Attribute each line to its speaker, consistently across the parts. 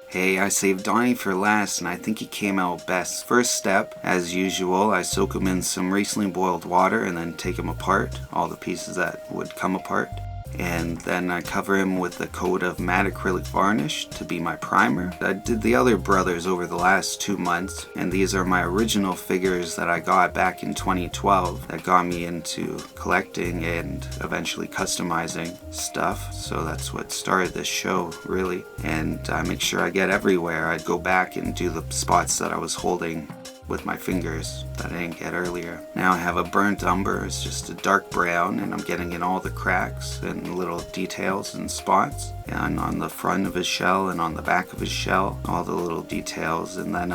Speaker 1: Hey, I saved Donnie for last and I think he came out best. First step, as usual, I soak him in some recently boiled water and then take him apart, all the pieces that would come apart. And then I cover him with a coat of matte acrylic varnish to be my primer. I did the other brothers over the last 2 months, and these are my original figures that I got back in 2012 that got me into collecting and eventually customizing stuff. So that's what started this show, really. And I make sure I get everywhere. I go back and do the spots that I was holding with my fingers that I didn't get earlier. Now I have a burnt umber. It's just a dark brown, and I'm getting in all the cracks and little details and spots, and on the front of his shell and on the back of his shell, all the little details. And then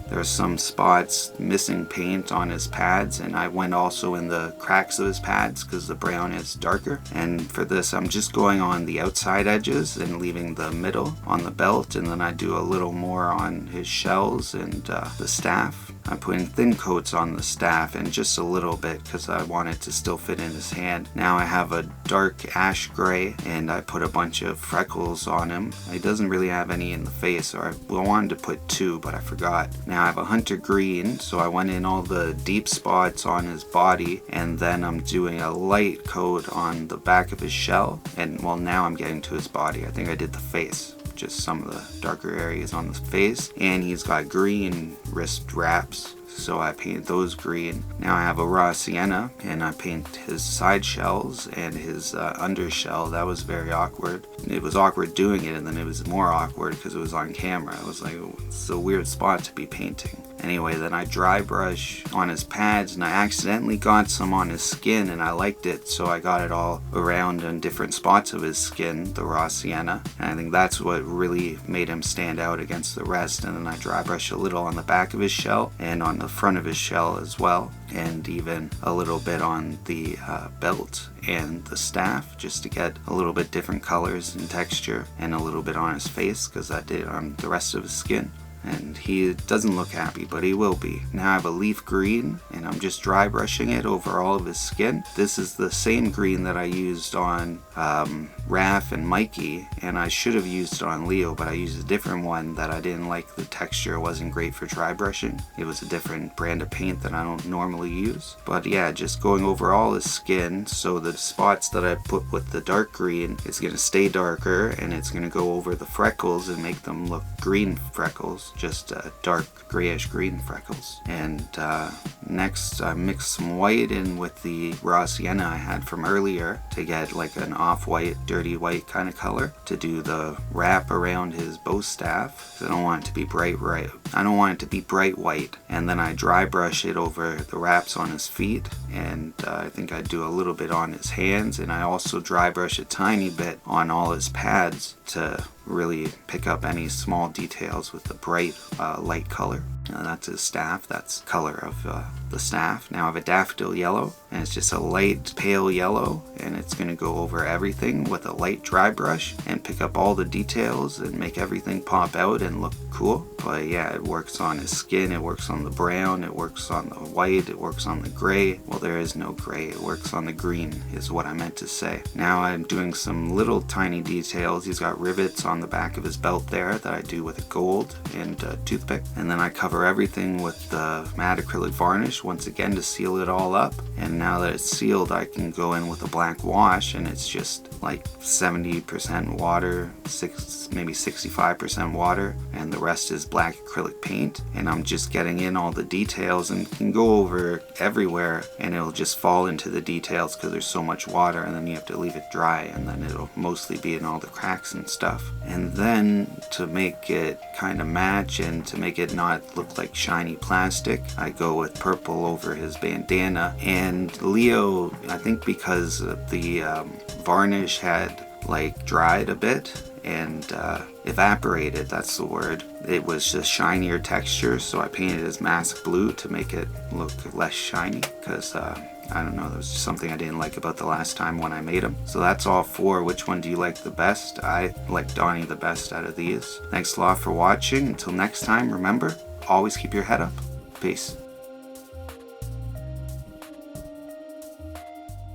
Speaker 1: there's some spots missing paint on his pads, and I went also in the cracks of his pads because the brown is darker. And for this I'm just going on the outside edges and leaving the middle on the belt, and then I do a little more on his shells and the staff. I'm putting thin coats on the staff and just a little bit because I want it to still fit in his hand. Now I have a dark ash gray, and I put a bunch of freckles on him. He doesn't really have any in the face, or I wanted to put 2, but I forgot. Now I have a hunter green, so I went in all the deep spots on his body, and then I'm doing a light coat on the back of his shell. And well, now I'm getting to his body. I think I did the face, just some of the darker areas on the face, and he's got green wrist wraps, so I painted those green. Now I have a raw sienna, and I paint his side shells and his undershell. That was very awkward. It was awkward doing it, and then it was more awkward because it was on camera. It was like, it's a weird spot to be painting. Anyway, then I dry brush on his pads, and I accidentally got some on his skin, and I liked it, so I got it all around in different spots of his skin, the raw sienna. And I think that's what really made him stand out against the rest. And then I dry brush a little on the back of his shell and on the front of his shell as well, and even a little bit on the belt and the staff, just to get a little bit different colors and texture, and a little bit on his face because I did on the rest of his skin. And he doesn't look happy, but he will be. Now I have a leaf green, and I'm just dry brushing it over all of his skin. This is the same green that I used on Raph and Mikey, and I should have used it on Leo, but I used a different one that I didn't like. The texture wasn't great for dry brushing. It was a different brand of paint that I don't normally use. But yeah, just going over all his skin, so the spots that I put with the dark green is going to stay darker, and it's going to go over the freckles and make them look green freckles, just dark grayish green freckles. And next I mixed some white in with the raw sienna I had from earlier to get like an off-white, dirty white kind of color to do the wrap around his bow staff. I don't want it to be bright white. And then I dry brush it over the wraps on his feet, and I think I do a little bit on his hands, and I also dry brush a tiny bit on all his pads to really pick up any small details with the bright light color. That's his staff. That's color of the staff. Now I have a daffodil yellow, and it's just a light pale yellow, and it's going to go over everything with a light dry brush and pick up all the details and make everything pop out and look cool. But yeah, it works on his skin, it works on the brown, it works on the white, it works on the gray. Well, there is no gray, it works on the green is what I meant to say. Now I'm doing some little tiny details. He's got rivets on the back of his belt there that I do with a gold and a toothpick, and then I cover everything with the matte acrylic varnish once again to seal it all up. And now that it's sealed, I can go in with a black wash, and it's just like 70% water, maybe 65% water, and the rest is black acrylic paint. And I'm just getting in all the details, and can go over everywhere, and it'll just fall into the details because there's so much water, and then you have to leave it dry, and then it'll mostly be in all the cracks and stuff. And then to make it kind of match and to make it not look like shiny plastic, I go with purple over his bandana. And Leo, I think because the varnish had like dried a bit and evaporated, that's the word, it was just shinier texture, so I painted his mask blue to make it look less shiny because I don't know, there was something I didn't like about the last time when I made him. So that's all 4. Which one do you like the best? I like Donnie the best out of these. Thanks a lot for watching. Until next time, remember, always keep your head up. Peace.